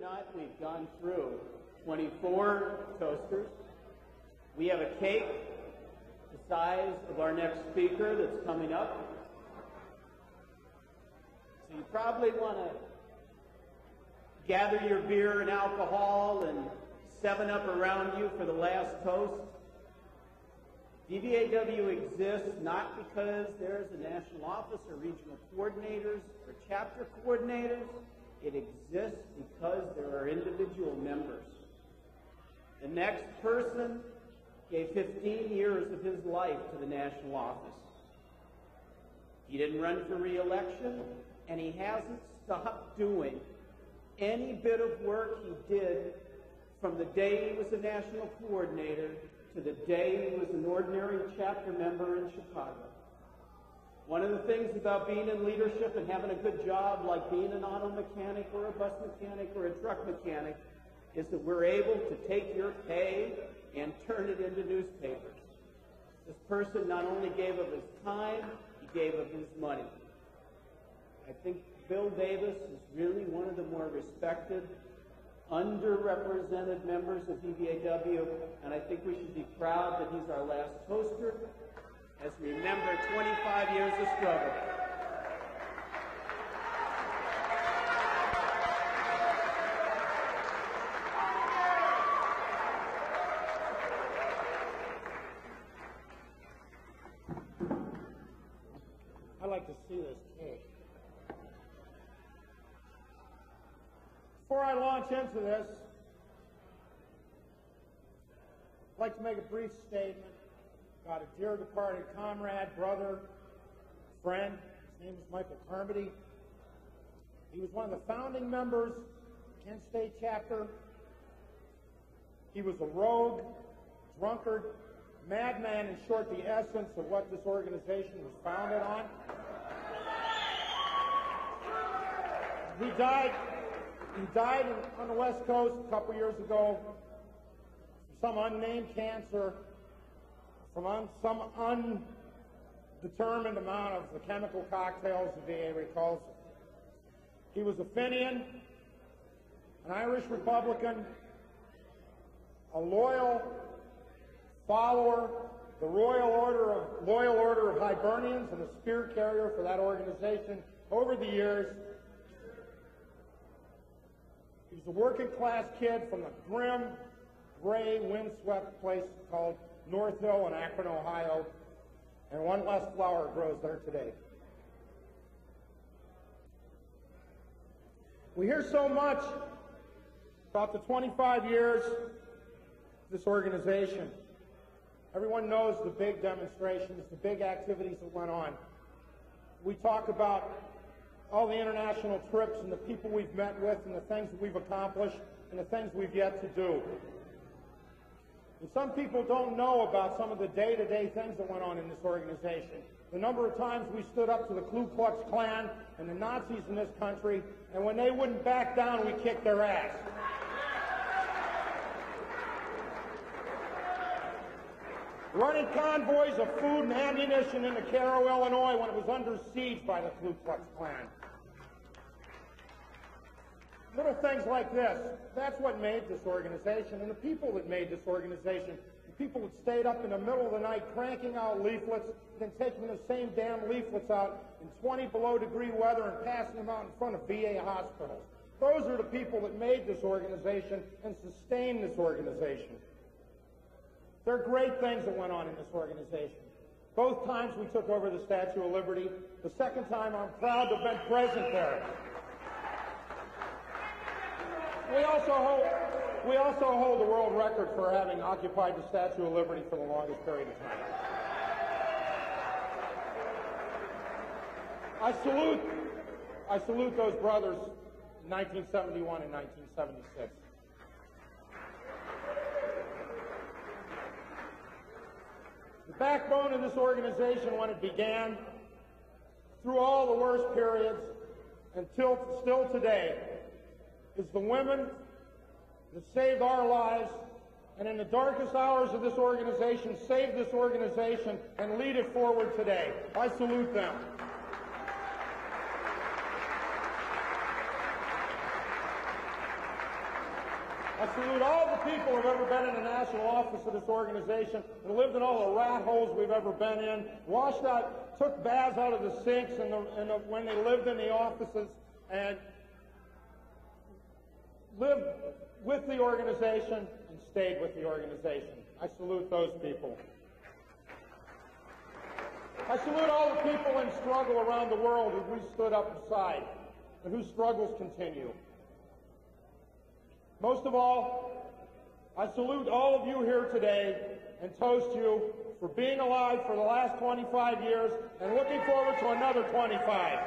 not, we've gone through 24 toasters. We have a cake the size of our next speaker that's coming up. So you probably want to gather your beer and alcohol and 7-Up around you for the last toast. VVAW exists not because there's a national office or regional coordinators or chapter coordinators. It exists because there are individual members. The next person gave 15 years of his life to the national office. He didn't run for re-election, and he hasn't stopped doing any bit of work he did from the day he was a national coordinator to the day he was an ordinary chapter member in Chicago. One of the things about being in leadership and having a good job, like being an auto mechanic or a bus mechanic or a truck mechanic, is that we're able to take your pay and turn it into newspapers. This person not only gave of his time, he gave of his money. I think Bill Davis is really one of the more respected, underrepresented members of VVAW, and I think we should be proud that he's our last toaster as we remember 25 years of struggle. I'd like to see this cake. Before I launch into this, I'd like to make a brief statement about a dear departed comrade, brother, friend. His name is Michael Carmody. He was one of the founding members of the Kent State chapter. He was a rogue, drunkard, madman, in short, the essence of what this organization was founded on. He died on the West Coast a couple years ago from some unnamed cancer, from some undetermined amount of the chemical cocktails the VA recalls. He was a Fenian, an Irish Republican, a loyal follower, the loyal order of Hibernians, and a spear carrier for that organization over the years. He was a working class kid from a grim, gray, windswept place called North Hill in Akron, Ohio, and one less flower grows there today. We hear so much about the 25 years of this organization. Everyone knows the big demonstrations, the big activities that went on. We talk about all the international trips and the people we've met with and the things that we've accomplished and the things we've yet to do. And some people don't know about some of the day-to-day things that went on in this organization. The number of times we stood up to the Ku Klux Klan and the Nazis in this country, and when they wouldn't back down, we kicked their ass. Running convoys of food and ammunition into Cairo, Illinois when it was under siege by the Ku Klux Klan. Little things like this, that's what made this organization, and the people that made this organization, the people that stayed up in the middle of the night cranking out leaflets, then taking the same damn leaflets out in 20 below degree weather and passing them out in front of VA hospitals. Those are the people that made this organization and sustained this organization. There are great things that went on in this organization. Both times we took over the Statue of Liberty. The second time I'm proud to have been present there. We also hold the world record for having occupied the Statue of Liberty for the longest period of time. I salute those brothers in 1971 and 1976. The backbone of this organization when it began, through all the worst periods, until still today, is the women that saved our lives, and in the darkest hours of this organization, saved this organization and lead it forward today. I salute them. I salute all the people who have ever been in the national office of this organization and lived in all the rat holes we've ever been in, washed out, took baths out of the sinks when they lived in the offices, and lived with the organization and stayed with the organization. I salute those people. I salute all the people in struggle around the world who we stood up beside and whose struggles continue. Most of all, I salute all of you here today and toast you for being alive for the last 25 years and looking forward to another 25.